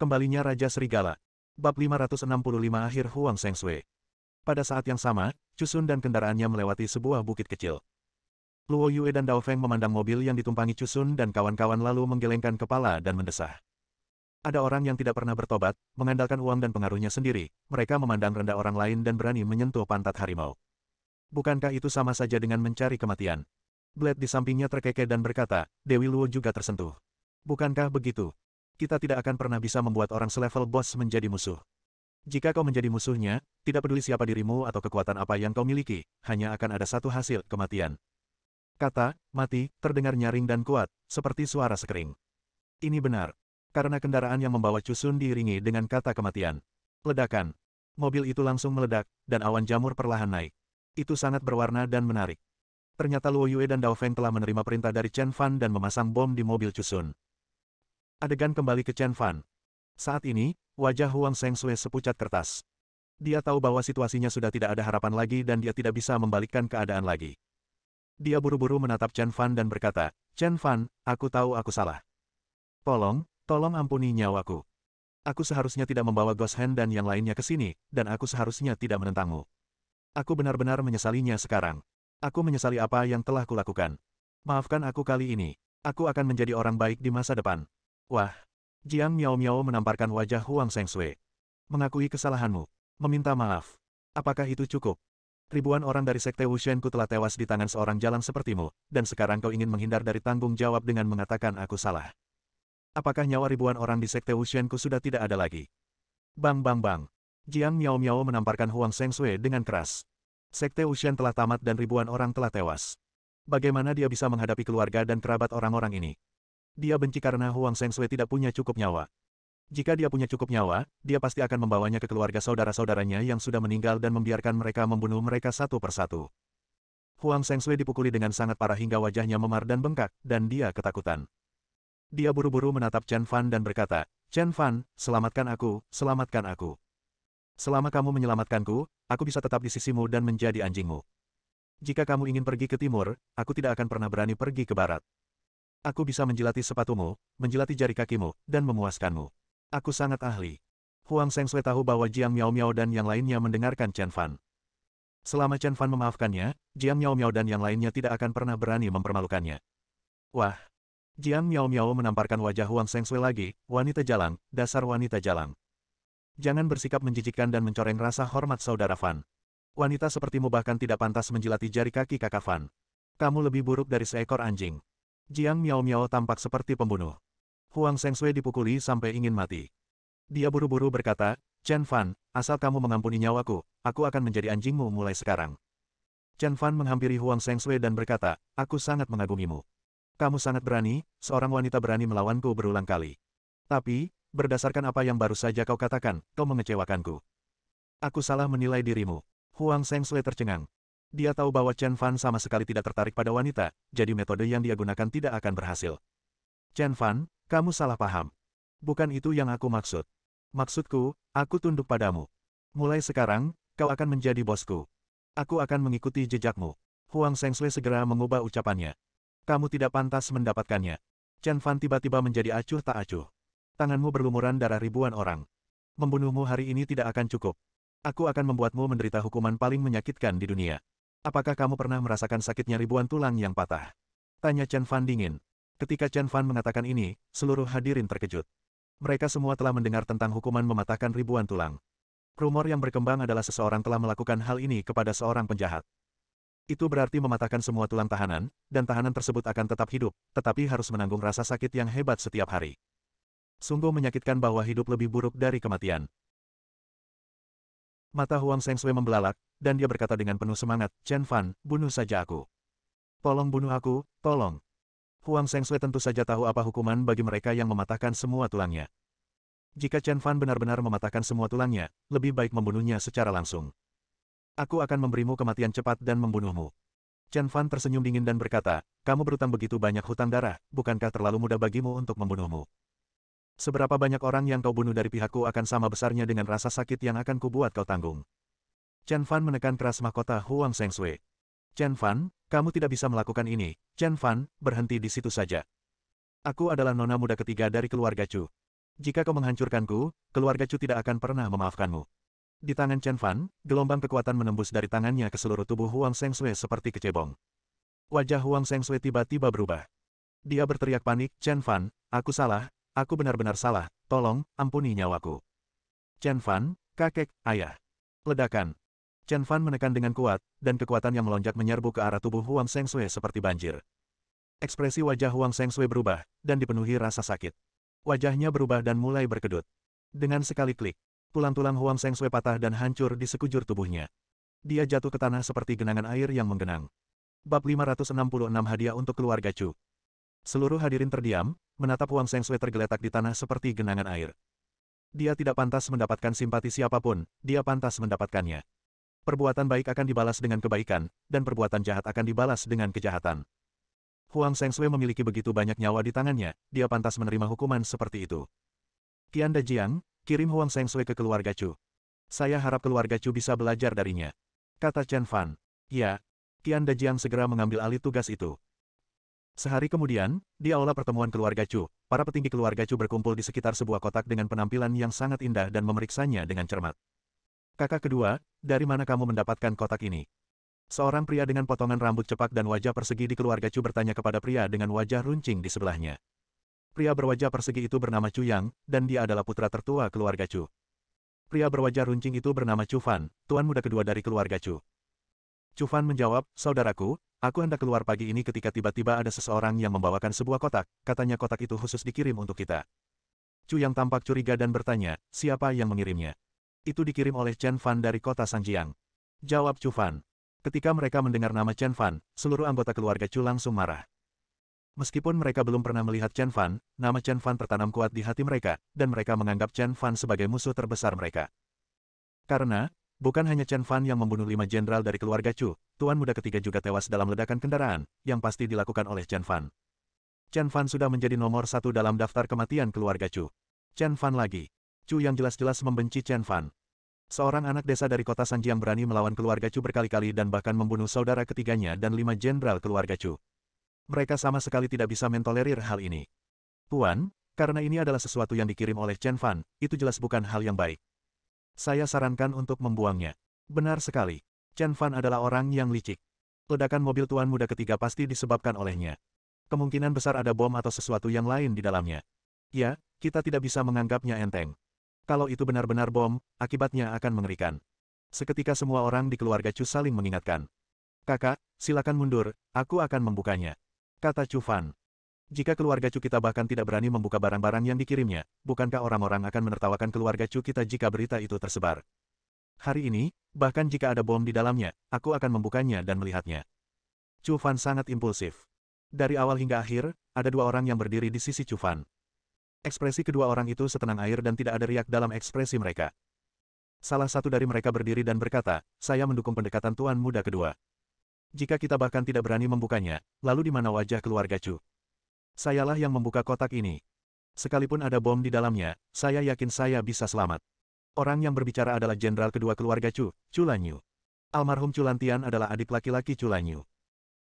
Kembalinya Raja Serigala. Bab 565 Akhir Huang Shengshui. Pada saat yang sama, Cusun dan kendaraannya melewati sebuah bukit kecil. Luo Yue dan Dao Feng memandang mobil yang ditumpangi Cusun dan kawan-kawan lalu menggelengkan kepala dan mendesah. Ada orang yang tidak pernah bertobat, mengandalkan uang dan pengaruhnya sendiri, mereka memandang rendah orang lain dan berani menyentuh pantat harimau. Bukankah itu sama saja dengan mencari kematian? Blade di sampingnya terkekeh dan berkata, Dewi Luo juga tersentuh. Bukankah begitu? Kita tidak akan pernah bisa membuat orang selevel bos menjadi musuh. Jika kau menjadi musuhnya, tidak peduli siapa dirimu atau kekuatan apa yang kau miliki, hanya akan ada satu hasil, kematian. Kata, mati, terdengar nyaring dan kuat, seperti suara sekering. Ini benar. Karena kendaraan yang membawa Cusun diiringi dengan kata kematian. Ledakan. Mobil itu langsung meledak, dan awan jamur perlahan naik. Itu sangat berwarna dan menarik. Ternyata Luo Yue dan Dao Feng telah menerima perintah dari Chen Fan dan memasang bom di mobil Cusun. Adegan kembali ke Chen Fan. Saat ini, wajah Huang Shengshui sepucat kertas. Dia tahu bahwa situasinya sudah tidak ada harapan lagi dan dia tidak bisa membalikkan keadaan lagi. Dia buru-buru menatap Chen Fan dan berkata, Chen Fan, aku tahu aku salah. Tolong ampuni nyawaku. Aku seharusnya tidak membawa Ghost Hand dan yang lainnya ke sini, dan aku seharusnya tidak menentangmu. Aku benar-benar menyesalinya sekarang. Aku menyesali apa yang telah kulakukan. Maafkan aku kali ini. Aku akan menjadi orang baik di masa depan. Wah. Jiang Miao Miao menamparkan wajah Huang Shengshui. Mengakui kesalahanmu. Meminta maaf. Apakah itu cukup? Ribuan orang dari Sekte Wushenku telah tewas di tangan seorang jalang sepertimu, dan sekarang kau ingin menghindar dari tanggung jawab dengan mengatakan aku salah. Apakah nyawa ribuan orang di Sekte Wushenku sudah tidak ada lagi? Bang bang bang. Jiang Miao Miao menamparkan Huang Shengshui dengan keras. Sekte Wushen telah tamat dan ribuan orang telah tewas. Bagaimana dia bisa menghadapi keluarga dan kerabat orang-orang ini? Dia benci karena Huang Shengshui tidak punya cukup nyawa. Jika dia punya cukup nyawa, dia pasti akan membawanya ke keluarga saudara-saudaranya yang sudah meninggal dan membiarkan mereka membunuh mereka satu persatu. Huang Shengshui dipukuli dengan sangat parah hingga wajahnya memar dan bengkak, dan dia ketakutan. Dia buru-buru menatap Chen Fan dan berkata, Chen Fan, selamatkan aku, selamatkan aku. Selama kamu menyelamatkanku, aku bisa tetap di sisimu dan menjadi anjingmu. Jika kamu ingin pergi ke timur, aku tidak akan pernah berani pergi ke barat. Aku bisa menjilati sepatumu, menjilati jari kakimu, dan memuaskanmu. Aku sangat ahli. Huang Shengshui tahu bahwa Jiang Miao Miao dan yang lainnya mendengarkan Chen Fan. Selama Chen Fan memaafkannya, Jiang Miao Miao dan yang lainnya tidak akan pernah berani mempermalukannya. Wah! Jiang Miao Miao menamparkan wajah Huang Shengshui lagi, wanita jalang, dasar wanita jalang. Jangan bersikap menjijikkan dan mencoreng rasa hormat saudara Fan. Wanita sepertimu bahkan tidak pantas menjilati jari kaki kakak Fan. Kamu lebih buruk dari seekor anjing. Jiang Miao Miao tampak seperti pembunuh. Huang Shengshui dipukuli sampai ingin mati. Dia buru-buru berkata, Chen Fan, asal kamu mengampuni nyawaku, aku akan menjadi anjingmu mulai sekarang. Chen Fan menghampiri Huang Shengshui dan berkata, aku sangat mengagumimu. Kamu sangat berani, seorang wanita berani melawanku berulang kali. Tapi, berdasarkan apa yang baru saja kau katakan, kau mengecewakanku. Aku salah menilai dirimu. Huang Shengshui tercengang. Dia tahu bahwa Chen Fan sama sekali tidak tertarik pada wanita, jadi metode yang dia gunakan tidak akan berhasil. Chen Fan, kamu salah paham. Bukan itu yang aku maksud. Maksudku, aku tunduk padamu. Mulai sekarang, kau akan menjadi bosku. Aku akan mengikuti jejakmu. Huang Shengshui segera mengubah ucapannya. Kamu tidak pantas mendapatkannya. Chen Fan tiba-tiba menjadi acuh tak acuh. Tanganmu berlumuran darah ribuan orang. Membunuhmu hari ini tidak akan cukup. Aku akan membuatmu menderita hukuman paling menyakitkan di dunia. Apakah kamu pernah merasakan sakitnya ribuan tulang yang patah? Tanya Chen Fan dingin. Ketika Chen Fan mengatakan ini, seluruh hadirin terkejut. Mereka semua telah mendengar tentang hukuman mematahkan ribuan tulang. Rumor yang berkembang adalah seseorang telah melakukan hal ini kepada seorang penjahat. Itu berarti mematahkan semua tulang tahanan, dan tahanan tersebut akan tetap hidup, tetapi harus menanggung rasa sakit yang hebat setiap hari. Sungguh menyakitkan bahwa hidup lebih buruk dari kematian. Mata Huang Shengshui membelalak, dan dia berkata dengan penuh semangat, Chen Fan, bunuh saja aku. Tolong bunuh aku, tolong. Huang Shengshui tentu saja tahu apa hukuman bagi mereka yang mematahkan semua tulangnya. Jika Chen Fan benar-benar mematahkan semua tulangnya, lebih baik membunuhnya secara langsung. Aku akan memberimu kematian cepat dan membunuhmu. Chen Fan tersenyum dingin dan berkata, kamu berutang begitu banyak hutang darah, bukankah terlalu mudah bagimu untuk membunuhmu? Seberapa banyak orang yang kau bunuh dari pihakku akan sama besarnya dengan rasa sakit yang akan kubuat kau tanggung. Chen Fan menekan keras mahkota Huang Shengshui. Chen Fan, kamu tidak bisa melakukan ini. Chen Fan, berhenti di situ saja. Aku adalah nona muda ketiga dari keluarga Chu. Jika kau menghancurkanku, keluarga Chu tidak akan pernah memaafkanmu. Di tangan Chen Fan, gelombang kekuatan menembus dari tangannya ke seluruh tubuh Huang Shengshui seperti kecebong. Wajah Huang Shengshui tiba-tiba berubah. Dia berteriak panik, Chen Fan, aku salah, aku benar-benar salah, tolong, ampuni nyawaku. Chen Fan, kakek, ayah. Ledakan. Chen Fan menekan dengan kuat, dan kekuatan yang melonjak menyerbu ke arah tubuh Huang Shengshui seperti banjir. Ekspresi wajah Huang Shengshui berubah, dan dipenuhi rasa sakit. Wajahnya berubah dan mulai berkedut. Dengan sekali klik, tulang-tulang Huang Shengshui patah dan hancur di sekujur tubuhnya. Dia jatuh ke tanah seperti genangan air yang menggenang. Bab 566 hadiah untuk keluarga Chu. Seluruh hadirin terdiam, menatap Huang Shengshui tergeletak di tanah seperti genangan air. Dia tidak pantas mendapatkan simpati siapapun, dia pantas mendapatkannya. Perbuatan baik akan dibalas dengan kebaikan, dan perbuatan jahat akan dibalas dengan kejahatan. Huang Shengshui memiliki begitu banyak nyawa di tangannya, dia pantas menerima hukuman seperti itu. Qian Dajiang, kirim Huang Shengshui ke keluarga Chu. Saya harap keluarga Chu bisa belajar darinya. Kata Chen Fan. Ya. Qian Dajiang segera mengambil alih tugas itu. Sehari kemudian, di aula pertemuan keluarga Chu, para petinggi keluarga Chu berkumpul di sekitar sebuah kotak dengan penampilan yang sangat indah dan memeriksanya dengan cermat. Kakak kedua, dari mana kamu mendapatkan kotak ini? Seorang pria dengan potongan rambut cepak dan wajah persegi di keluarga Chu bertanya kepada pria dengan wajah runcing di sebelahnya. Pria berwajah persegi itu bernama Chu Yang, dan dia adalah putra tertua keluarga Chu. Pria berwajah runcing itu bernama Chu Fan, tuan muda kedua dari keluarga Chu. Chu Fan menjawab, saudaraku, aku hendak keluar pagi ini ketika tiba-tiba ada seseorang yang membawakan sebuah kotak, katanya kotak itu khusus dikirim untuk kita. Chu Yang tampak curiga dan bertanya, siapa yang mengirimnya? Itu dikirim oleh Chen Fan dari kota Sanjiang. Jawab Chu Fan. Ketika mereka mendengar nama Chen Fan, seluruh anggota keluarga Chu langsung marah. Meskipun mereka belum pernah melihat Chen Fan, nama Chen Fan tertanam kuat di hati mereka, dan mereka menganggap Chen Fan sebagai musuh terbesar mereka. Karena, bukan hanya Chen Fan yang membunuh 5 jenderal dari keluarga Chu, tuan muda ketiga juga tewas dalam ledakan kendaraan, yang pasti dilakukan oleh Chen Fan. Chen Fan sudah menjadi nomor 1 dalam daftar kematian keluarga Chu. Chen Fan lagi. Chu yang jelas-jelas membenci Chen Fan. Seorang anak desa dari kota Sanjiang berani melawan keluarga Chu berkali-kali dan bahkan membunuh saudara ketiganya dan 5 jenderal keluarga Chu. Mereka sama sekali tidak bisa mentolerir hal ini. Tuan, karena ini adalah sesuatu yang dikirim oleh Chen Fan, itu jelas bukan hal yang baik. Saya sarankan untuk membuangnya. Benar sekali. Chen Fan adalah orang yang licik. Ledakan mobil tuan muda ketiga pasti disebabkan olehnya. Kemungkinan besar ada bom atau sesuatu yang lain di dalamnya. Ya, kita tidak bisa menganggapnya enteng. Kalau itu benar-benar bom, akibatnya akan mengerikan. Seketika semua orang di keluarga Chu saling mengingatkan. Kakak, silakan mundur, aku akan membukanya. Kata Chu Fan. Jika keluarga Chu kita bahkan tidak berani membuka barang-barang yang dikirimnya, bukankah orang-orang akan menertawakan keluarga Chu kita jika berita itu tersebar? Hari ini, bahkan jika ada bom di dalamnya, aku akan membukanya dan melihatnya. Chu Fan sangat impulsif. Dari awal hingga akhir, ada 2 orang yang berdiri di sisi Chu Fan. Ekspresi kedua orang itu setenang air dan tidak ada riak dalam ekspresi mereka. Salah satu dari mereka berdiri dan berkata, saya mendukung pendekatan tuan muda kedua. Jika kita bahkan tidak berani membukanya, lalu di mana wajah keluarga Chu? Sayalah yang membuka kotak ini. Sekalipun ada bom di dalamnya, saya yakin saya bisa selamat. Orang yang berbicara adalah jenderal kedua keluarga Chu, Chu Lanyu. Almarhum Chu Lantian adalah adik laki-laki Chu Lanyu.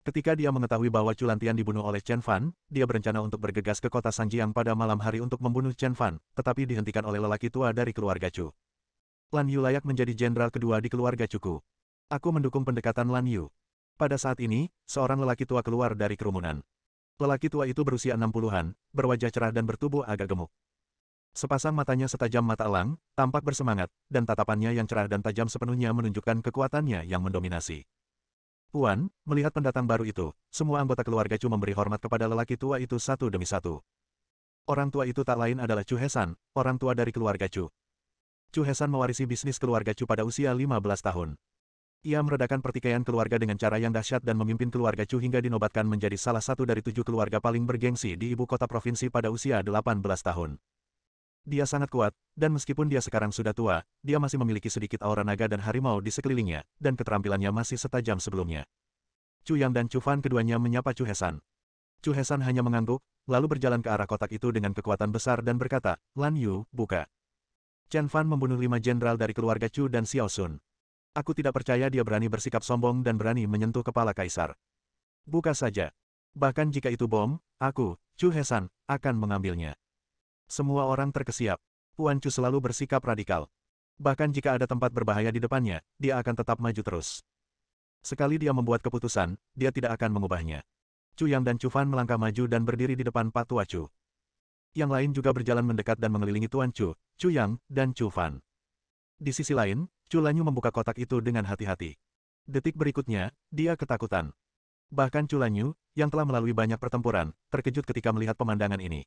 Ketika dia mengetahui bahwa Chu Lantian dibunuh oleh Chen Fan, dia berencana untuk bergegas ke kota Sanjiang pada malam hari untuk membunuh Chen Fan, tetapi dihentikan oleh lelaki tua dari keluarga Chu. Lan Yu layak menjadi jenderal kedua di keluarga Chuku. Aku mendukung pendekatan Lan Yu. Pada saat ini, seorang lelaki tua keluar dari kerumunan. Lelaki tua itu berusia 60-an, berwajah cerah dan bertubuh agak gemuk. Sepasang matanya setajam mata elang, tampak bersemangat, dan tatapannya yang cerah dan tajam sepenuhnya menunjukkan kekuatannya yang mendominasi. Puan, melihat pendatang baru itu, semua anggota keluarga Chu memberi hormat kepada lelaki tua itu satu demi satu. Orang tua itu tak lain adalah Chu Hesan, orang tua dari keluarga Chu. Chu Hesan mewarisi bisnis keluarga Chu pada usia 15 tahun. Ia meredakan pertikaian keluarga dengan cara yang dahsyat dan memimpin keluarga Chu hingga dinobatkan menjadi salah satu dari 7 keluarga paling bergengsi di ibu kota provinsi pada usia 18 tahun. Dia sangat kuat, dan meskipun dia sekarang sudah tua, dia masih memiliki sedikit aura naga dan harimau di sekelilingnya, dan keterampilannya masih setajam sebelumnya. Chu Yang dan Chu Fan keduanya menyapa Chu Hesan. Chu Hesan hanya mengangguk, lalu berjalan ke arah kotak itu dengan kekuatan besar dan berkata, Lan Yu, buka. Chen Fan membunuh 5 jenderal dari keluarga Chu dan Xiao Sun. Aku tidak percaya dia berani bersikap sombong dan berani menyentuh kepala kaisar. Buka saja. Bahkan jika itu bom, aku, Chu Hesan, akan mengambilnya. Semua orang terkesiap. Puan Chu selalu bersikap radikal. Bahkan jika ada tempat berbahaya di depannya, dia akan tetap maju terus. Sekali dia membuat keputusan, dia tidak akan mengubahnya. Chu Yang dan Chu Fan melangkah maju dan berdiri di depan Patua Chu. Yang lain juga berjalan mendekat dan mengelilingi Tuan Chu, Chu Yang, dan Chu Fan. Di sisi lain, Chu Lanyu membuka kotak itu dengan hati-hati. Detik berikutnya, dia ketakutan. Bahkan Chu Lanyu, yang telah melalui banyak pertempuran, terkejut ketika melihat pemandangan ini.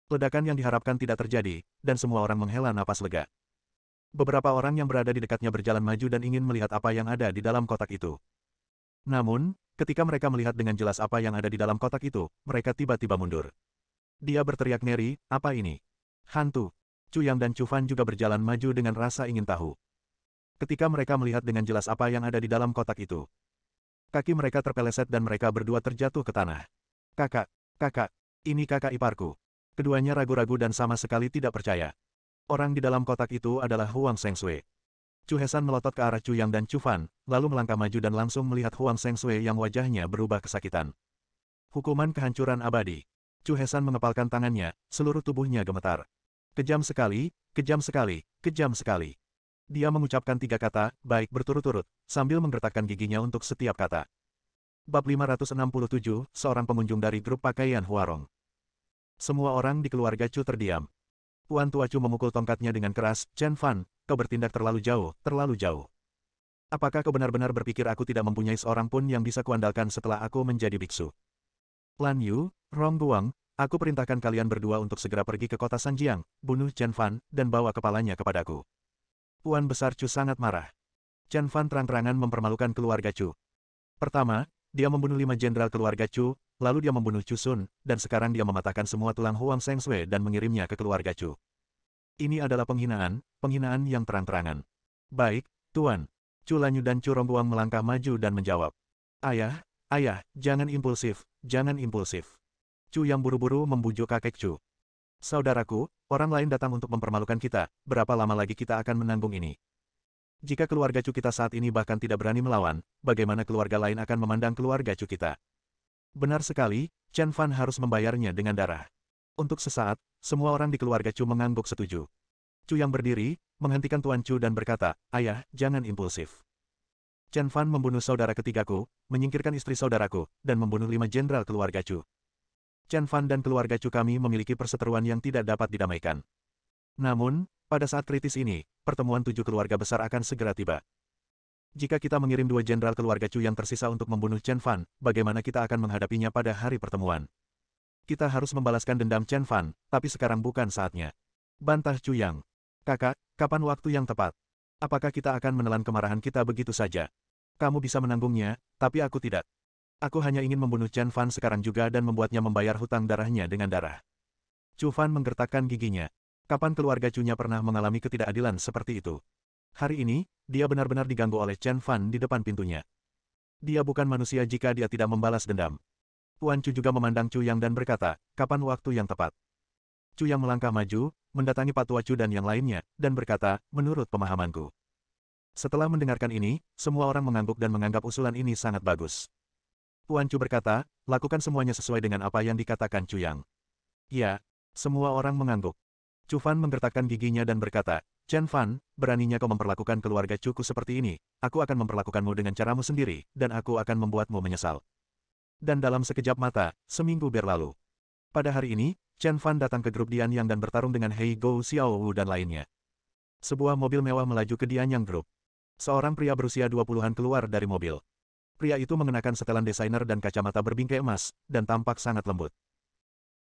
Ledakan yang diharapkan tidak terjadi, dan semua orang menghela napas lega. Beberapa orang yang berada di dekatnya berjalan maju dan ingin melihat apa yang ada di dalam kotak itu. Namun, ketika mereka melihat dengan jelas apa yang ada di dalam kotak itu, mereka tiba-tiba mundur. Dia berteriak ngeri, apa ini? Hantu. Chu Yang dan Chu Fan juga berjalan maju dengan rasa ingin tahu. Ketika mereka melihat dengan jelas apa yang ada di dalam kotak itu, kaki mereka terpeleset dan mereka berdua terjatuh ke tanah. Kakak, ini kakak iparku. Keduanya ragu-ragu dan sama sekali tidak percaya. Orang di dalam kotak itu adalah Huang Shengshui. Chu Hesan melotot ke arah Chu Yang dan Chu Fan, lalu melangkah maju dan langsung melihat Huang Shengshui yang wajahnya berubah kesakitan. Hukuman kehancuran abadi. Chu Hesan mengepalkan tangannya, seluruh tubuhnya gemetar. Kejam sekali, kejam sekali, kejam sekali. Dia mengucapkan 3 kata, baik berturut-turut, sambil menggertakkan giginya untuk setiap kata. Bab 567, seorang pengunjung dari grup pakaian Huarong. Semua orang di keluarga Chu terdiam. Tuan Tua Chu memukul tongkatnya dengan keras, Chen Fan, kau bertindak terlalu jauh, terlalu jauh. Apakah kau benar-benar berpikir aku tidak mempunyai seorang pun yang bisa kuandalkan setelah aku menjadi biksu? Lan Yu, Rong Guang, aku perintahkan kalian berdua untuk segera pergi ke kota Sanjiang, bunuh Chen Fan, dan bawa kepalanya kepadaku. Tuan Besar Chu sangat marah. Chen Fan terang-terangan mempermalukan keluarga Chu. Pertama, dia membunuh 5 jenderal keluarga Chu, lalu dia membunuh Chu Sun, dan sekarang dia mematahkan semua tulang Huang Shengshui dan mengirimnya ke keluarga Chu. Ini adalah penghinaan, penghinaan yang terang-terangan. Baik, Tuan. Chu Lanyu dan Chu Rongguang melangkah maju dan menjawab. Ayah, jangan impulsif, jangan impulsif. Chu yang buru-buru membujuk kakek Chu. Saudaraku, orang lain datang untuk mempermalukan kita, berapa lama lagi kita akan menanggung ini? Jika keluarga Chu kita saat ini bahkan tidak berani melawan, bagaimana keluarga lain akan memandang keluarga Chu kita? Benar sekali, Chen Fan harus membayarnya dengan darah. Untuk sesaat, semua orang di keluarga Chu mengangguk setuju. Chu yang berdiri, menghentikan Tuan Chu dan berkata, ayah, jangan impulsif. Chen Fan membunuh saudara ketigaku, menyingkirkan istri saudaraku, dan membunuh 5 jenderal keluarga Chu. Chen Fan dan keluarga Chu kami memiliki perseteruan yang tidak dapat didamaikan. Namun, pada saat kritis ini, pertemuan 7 keluarga besar akan segera tiba. Jika kita mengirim 2 jenderal keluarga Chu yang tersisa untuk membunuh Chen Fan, bagaimana kita akan menghadapinya pada hari pertemuan? Kita harus membalaskan dendam Chen Fan, tapi sekarang bukan saatnya. Bantah Chu Yang. Kakak, kapan waktu yang tepat? Apakah kita akan menelan kemarahan kita begitu saja? Kamu bisa menanggungnya, tapi aku tidak. Aku hanya ingin membunuh Chen Fan sekarang juga dan membuatnya membayar hutang darahnya dengan darah. Chu Fan menggertakkan giginya. Kapan keluarga Chu-nya pernah mengalami ketidakadilan seperti itu? Hari ini, dia benar-benar diganggu oleh Chen Fan di depan pintunya. Dia bukan manusia jika dia tidak membalas dendam. Tuan Chu juga memandang Chu Yang dan berkata, kapan waktu yang tepat? Chu Yang melangkah maju, mendatangi Pak Tua Chu dan yang lainnya, dan berkata, menurut pemahamanku. Setelah mendengarkan ini, semua orang mengangguk dan menganggap usulan ini sangat bagus. Tuan Chu berkata, lakukan semuanya sesuai dengan apa yang dikatakan Chu Yang. Ya, semua orang mengangguk. Chu Fan menggertakkan giginya dan berkata, Chen Fan, beraninya kau memperlakukan keluarga Chu-ku seperti ini, aku akan memperlakukanmu dengan caramu sendiri, dan aku akan membuatmu menyesal. Dan dalam sekejap mata, seminggu berlalu. Pada hari ini, Chen Fan datang ke grup Dianyang dan bertarung dengan Hei Gou Xiao Wu dan lainnya. Sebuah mobil mewah melaju ke Dianyang Group. Seorang pria berusia 20-an keluar dari mobil. Pria itu mengenakan setelan desainer dan kacamata berbingkai emas, dan tampak sangat lembut.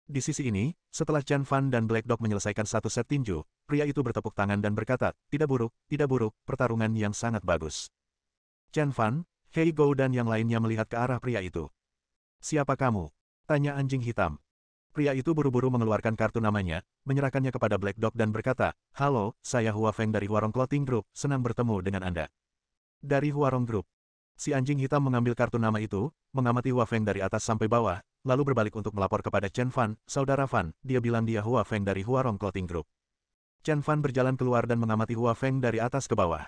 Di sisi ini, setelah Chen Fan dan Black Dog menyelesaikan satu set tinju, pria itu bertepuk tangan dan berkata, tidak buruk, pertarungan yang sangat bagus. Chen Fan, Hei Gou dan yang lainnya melihat ke arah pria itu. Siapa kamu? Tanya anjing hitam. Pria itu buru-buru mengeluarkan kartu namanya, menyerahkannya kepada Black Dog dan berkata, halo, saya Hua Feng dari Huarong Clothing Group, senang bertemu dengan Anda. Dari Huarong Group. Si anjing hitam mengambil kartu nama itu, mengamati Hua Feng dari atas sampai bawah, lalu berbalik untuk melapor kepada Chen Fan, saudara Fan, dia bilang dia Hua Feng dari Huarong Clothing Group. Chen Fan berjalan keluar dan mengamati Hua Feng dari atas ke bawah.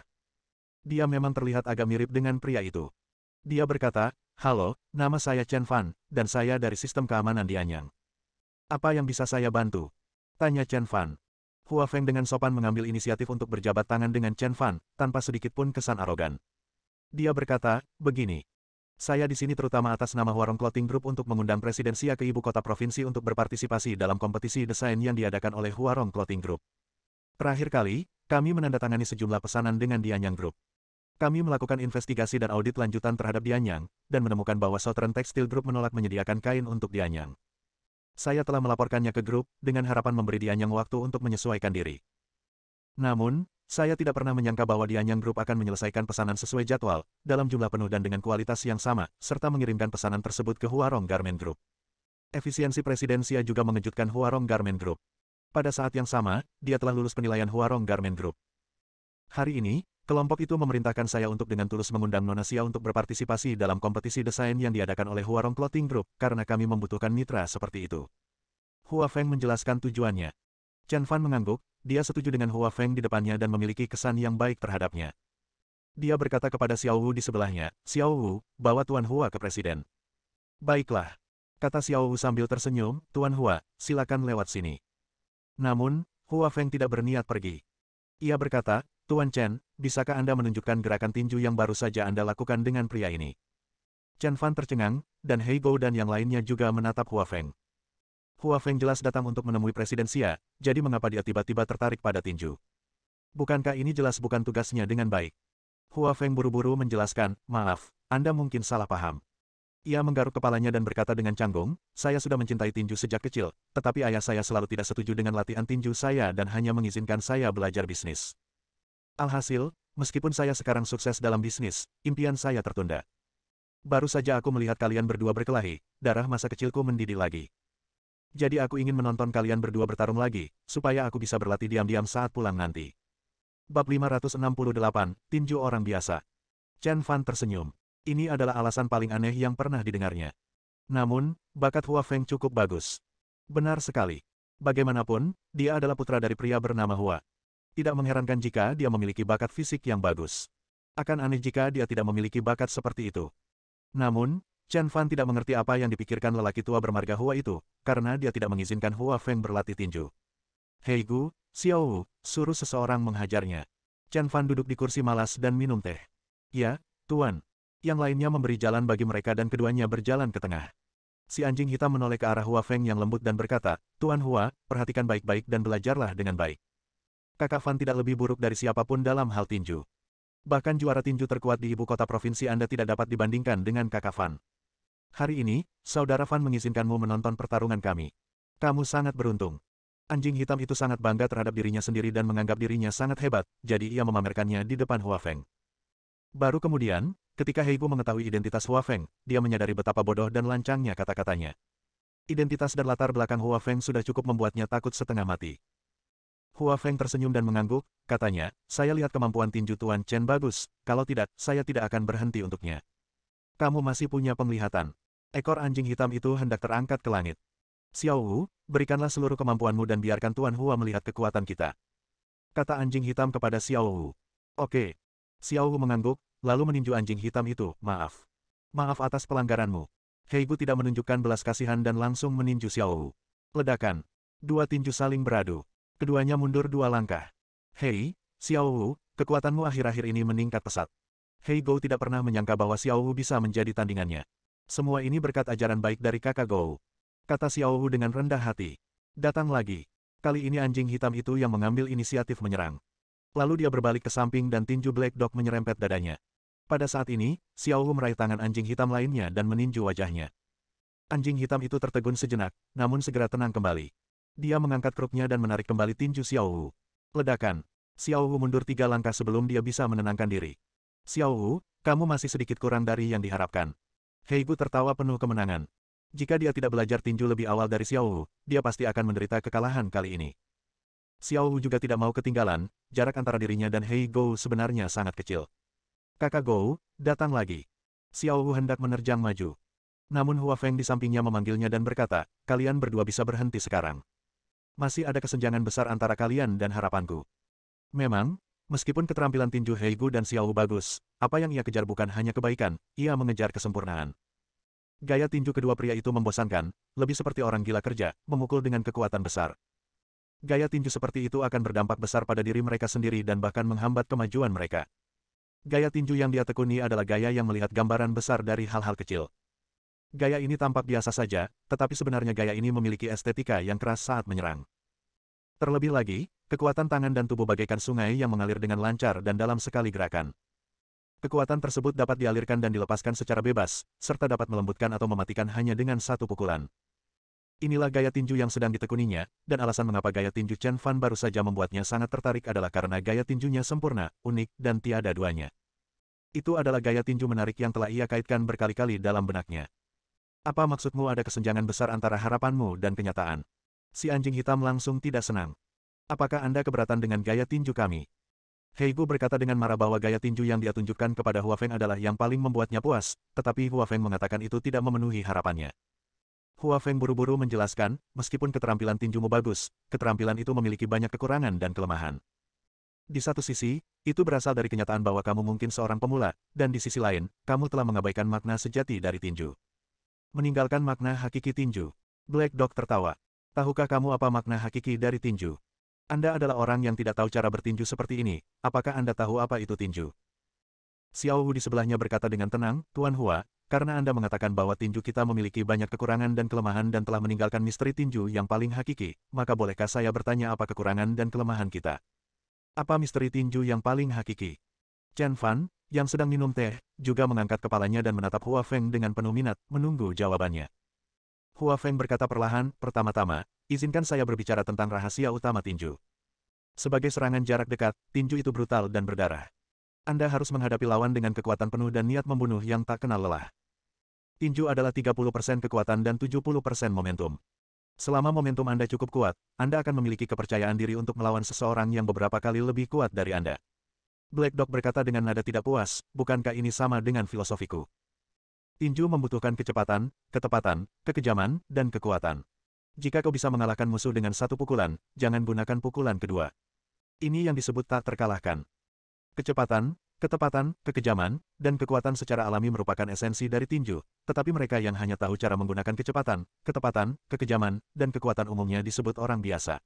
Dia memang terlihat agak mirip dengan pria itu. Dia berkata, halo, nama saya Chen Fan, dan saya dari sistem keamanan Dianyang. Apa yang bisa saya bantu? Tanya Chen Fan. Hua Feng dengan sopan mengambil inisiatif untuk berjabat tangan dengan Chen Fan, tanpa sedikit pun kesan arogan. Dia berkata, begini. Saya di sini terutama atas nama Huarong Clothing Group untuk mengundang Presidensia ke ibu kota provinsi untuk berpartisipasi dalam kompetisi desain yang diadakan oleh Huarong Clothing Group. Terakhir kali, kami menandatangani sejumlah pesanan dengan Dianyang Group. Kami melakukan investigasi dan audit lanjutan terhadap Dianyang, dan menemukan bahwa Southern Textile Group menolak menyediakan kain untuk Dianyang. Saya telah melaporkannya ke grup, dengan harapan memberi Dianyang waktu untuk menyesuaikan diri. Namun, saya tidak pernah menyangka bahwa Dianyang Group akan menyelesaikan pesanan sesuai jadwal, dalam jumlah penuh dan dengan kualitas yang sama, serta mengirimkan pesanan tersebut ke Huarong Garment Group. Efisiensi Presidensia juga mengejutkan Huarong Garment Group. Pada saat yang sama, dia telah lulus penilaian Huarong Garment Group. Hari ini, kelompok itu memerintahkan saya untuk dengan tulus mengundang Nona Xia untuk berpartisipasi dalam kompetisi desain yang diadakan oleh Huarong Clothing Group, karena kami membutuhkan mitra seperti itu. Hua Feng menjelaskan tujuannya. Chen Fan mengangguk, dia setuju dengan Hua Feng di depannya dan memiliki kesan yang baik terhadapnya. Dia berkata kepada Xiao Wu di sebelahnya, Xiao Wu, bawa Tuan Hua ke presiden. Baiklah. Kata Xiao Wu sambil tersenyum, Tuan Hua, silakan lewat sini. Namun, Hua Feng tidak berniat pergi. Ia berkata, Tuan Chen, bisakah Anda menunjukkan gerakan tinju yang baru saja Anda lakukan dengan pria ini? Chen Fan tercengang, dan Hei Gou dan yang lainnya juga menatap Hua Feng. Hua Feng jelas datang untuk menemui Presidensia, jadi mengapa dia tiba-tiba tertarik pada tinju? Bukankah ini jelas bukan tugasnya dengan baik? Hua Feng buru-buru menjelaskan, maaf, Anda mungkin salah paham. Ia menggaruk kepalanya dan berkata dengan canggung, saya sudah mencintai tinju sejak kecil, tetapi ayah saya selalu tidak setuju dengan latihan tinju saya dan hanya mengizinkan saya belajar bisnis. Alhasil, meskipun saya sekarang sukses dalam bisnis, impian saya tertunda. Baru saja aku melihat kalian berdua berkelahi, darah masa kecilku mendidih lagi. Jadi aku ingin menonton kalian berdua bertarung lagi, supaya aku bisa berlatih diam-diam saat pulang nanti. Bab 568, Tinju Orang Biasa. Chen Fan tersenyum. Ini adalah alasan paling aneh yang pernah didengarnya. Namun, bakat Hua Feng cukup bagus. Benar sekali. Bagaimanapun, dia adalah putra dari pria bernama Hua. Tidak mengherankan jika dia memiliki bakat fisik yang bagus. Akan aneh jika dia tidak memiliki bakat seperti itu. Namun, Chen Fan tidak mengerti apa yang dipikirkan lelaki tua bermarga Hua itu, karena dia tidak mengizinkan Hua Feng berlatih tinju. Hei Gu, Xiao Wu, suruh seseorang menghajarnya. Chen Fan duduk di kursi malas dan minum teh. Ya, Tuan. Yang lainnya memberi jalan bagi mereka dan keduanya berjalan ke tengah. Si anjing hitam menoleh ke arah Hua Feng yang lembut dan berkata, Tuan Hua, perhatikan baik-baik dan belajarlah dengan baik. Kakak Fan tidak lebih buruk dari siapapun dalam hal tinju. Bahkan juara tinju terkuat di ibu kota provinsi Anda tidak dapat dibandingkan dengan Kakak Fan. Hari ini, Saudara Fan mengizinkanmu menonton pertarungan kami. Kamu sangat beruntung. Anjing hitam itu sangat bangga terhadap dirinya sendiri dan menganggap dirinya sangat hebat, jadi ia memamerkannya di depan Hua Feng. Baru kemudian, ketika Hei Gu mengetahui identitas Hua Feng, dia menyadari betapa bodoh dan lancangnya kata-katanya. Identitas dan latar belakang Hua Feng sudah cukup membuatnya takut setengah mati. Hua Feng tersenyum dan mengangguk, katanya, saya lihat kemampuan tinju Tuan Chen bagus, kalau tidak, saya tidak akan berhenti untuknya. Kamu masih punya penglihatan. Ekor anjing hitam itu hendak terangkat ke langit. Xiao Wu, berikanlah seluruh kemampuanmu dan biarkan Tuan Hua melihat kekuatan kita. Kata anjing hitam kepada Xiao Wu. Oke. Xiao Wu mengangguk, lalu meninju anjing hitam itu, maaf. Maaf atas pelanggaranmu. Hei Gu tidak menunjukkan belas kasihan dan langsung meninju Xiao Wu. Ledakan. Dua tinju saling beradu. Keduanya mundur dua langkah. Hei, Xiao Wu, kekuatanmu akhir-akhir ini meningkat pesat. Hei Gou tidak pernah menyangka bahwa Xiao Wu bisa menjadi tandingannya. Semua ini berkat ajaran baik dari kakak Gou. Kata Xiao Wu dengan rendah hati. Datang lagi. Kali ini anjing hitam itu yang mengambil inisiatif menyerang. Lalu dia berbalik ke samping dan tinju Black Dog menyerempet dadanya. Pada saat ini, Xiao Wu meraih tangan anjing hitam lainnya dan meninju wajahnya. Anjing hitam itu tertegun sejenak, namun segera tenang kembali. Dia mengangkat krupnya dan menarik kembali tinju Xiao Wu. Ledakan. Xiao Wu mundur 3 langkah sebelum dia bisa menenangkan diri. Xiao Wu, kamu masih sedikit kurang dari yang diharapkan. Hei Gu tertawa penuh kemenangan. Jika dia tidak belajar tinju lebih awal dari Xiao Wu, dia pasti akan menderita kekalahan kali ini. Xiao Wu juga tidak mau ketinggalan, jarak antara dirinya dan Hei Gou sebenarnya sangat kecil. Kakak Gou, datang lagi. Xiao Wu hendak menerjang maju. Namun Hua Feng di sampingnya memanggilnya dan berkata, kalian berdua bisa berhenti sekarang. Masih ada kesenjangan besar antara kalian dan harapanku. Memang, meskipun keterampilan tinju Hei Gu dan Xiao Wu bagus, apa yang ia kejar bukan hanya kebaikan, ia mengejar kesempurnaan. Gaya tinju kedua pria itu membosankan, lebih seperti orang gila kerja, memukul dengan kekuatan besar. Gaya tinju seperti itu akan berdampak besar pada diri mereka sendiri dan bahkan menghambat kemajuan mereka. Gaya tinju yang dia tekuni adalah gaya yang melihat gambaran besar dari hal-hal kecil. Gaya ini tampak biasa saja, tetapi sebenarnya gaya ini memiliki estetika yang keras saat menyerang. Terlebih lagi, kekuatan tangan dan tubuh bagaikan sungai yang mengalir dengan lancar dan dalam sekali gerakan. Kekuatan tersebut dapat dialirkan dan dilepaskan secara bebas, serta dapat melembutkan atau mematikan hanya dengan satu pukulan. Inilah gaya tinju yang sedang ditekuninya, dan alasan mengapa gaya tinju Chen Fan baru saja membuatnya sangat tertarik adalah karena gaya tinjunya sempurna, unik, dan tiada duanya. Itu adalah gaya tinju menarik yang telah ia kaitkan berkali-kali dalam benaknya. Apa maksudmu ada kesenjangan besar antara harapanmu dan kenyataan? Si anjing hitam langsung tidak senang. Apakah Anda keberatan dengan gaya tinju kami? Heigu berkata dengan marah bahwa gaya tinju yang dia tunjukkan kepada Hua Feng adalah yang paling membuatnya puas, tetapi Hua Feng mengatakan itu tidak memenuhi harapannya. Hua Feng buru-buru menjelaskan, meskipun keterampilan tinjumu bagus, keterampilan itu memiliki banyak kekurangan dan kelemahan. Di satu sisi, itu berasal dari kenyataan bahwa kamu mungkin seorang pemula, dan di sisi lain, kamu telah mengabaikan makna sejati dari tinju. Meninggalkan makna hakiki tinju. Black Dog tertawa. Tahukah kamu apa makna hakiki dari tinju? Anda adalah orang yang tidak tahu cara bertinju seperti ini, apakah Anda tahu apa itu tinju? Xiao Hu di sebelahnya berkata dengan tenang, Tuan Hua, karena Anda mengatakan bahwa tinju kita memiliki banyak kekurangan dan kelemahan dan telah meninggalkan misteri tinju yang paling hakiki, maka bolehkah saya bertanya apa kekurangan dan kelemahan kita? Apa misteri tinju yang paling hakiki? Chen Fan, yang sedang minum teh, juga mengangkat kepalanya dan menatap Hua Feng dengan penuh minat, menunggu jawabannya. Hua Feng berkata perlahan, pertama-tama, izinkan saya berbicara tentang rahasia utama tinju. Sebagai serangan jarak dekat, tinju itu brutal dan berdarah. Anda harus menghadapi lawan dengan kekuatan penuh dan niat membunuh yang tak kenal lelah. Tinju adalah 30% kekuatan dan 70% momentum. Selama momentum Anda cukup kuat, Anda akan memiliki kepercayaan diri untuk melawan seseorang yang beberapa kali lebih kuat dari Anda. Black Dog berkata dengan nada tidak puas, bukankah ini sama dengan filosofiku? Tinju membutuhkan kecepatan, ketepatan, kekejaman, dan kekuatan. Jika kau bisa mengalahkan musuh dengan satu pukulan, jangan gunakan pukulan kedua. Ini yang disebut tak terkalahkan. Kecepatan, ketepatan, kekejaman, dan kekuatan secara alami merupakan esensi dari tinju, tetapi mereka yang hanya tahu cara menggunakan kecepatan, ketepatan, kekejaman, dan kekuatan umumnya disebut orang biasa.